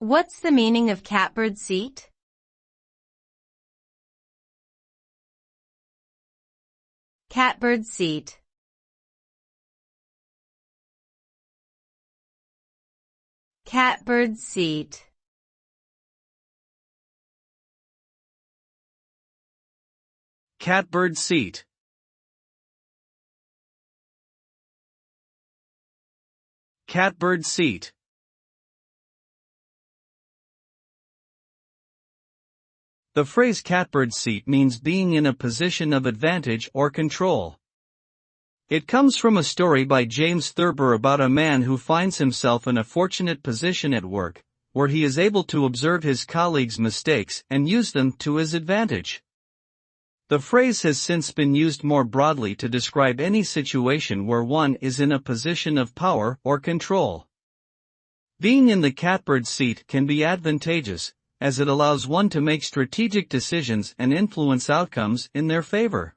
What's the meaning of catbird seat? Catbird seat. Catbird seat. Catbird seat. Catbird seat. The phrase catbird seat means being in a position of advantage or control. It comes from a story by James Thurber about a man who finds himself in a fortunate position at work, where he is able to observe his colleagues' mistakes and use them to his advantage. The phrase has since been used more broadly to describe any situation where one is in a position of power or control. Being in the catbird seat can be advantageous, as it allows one to make strategic decisions and influence outcomes in their favor.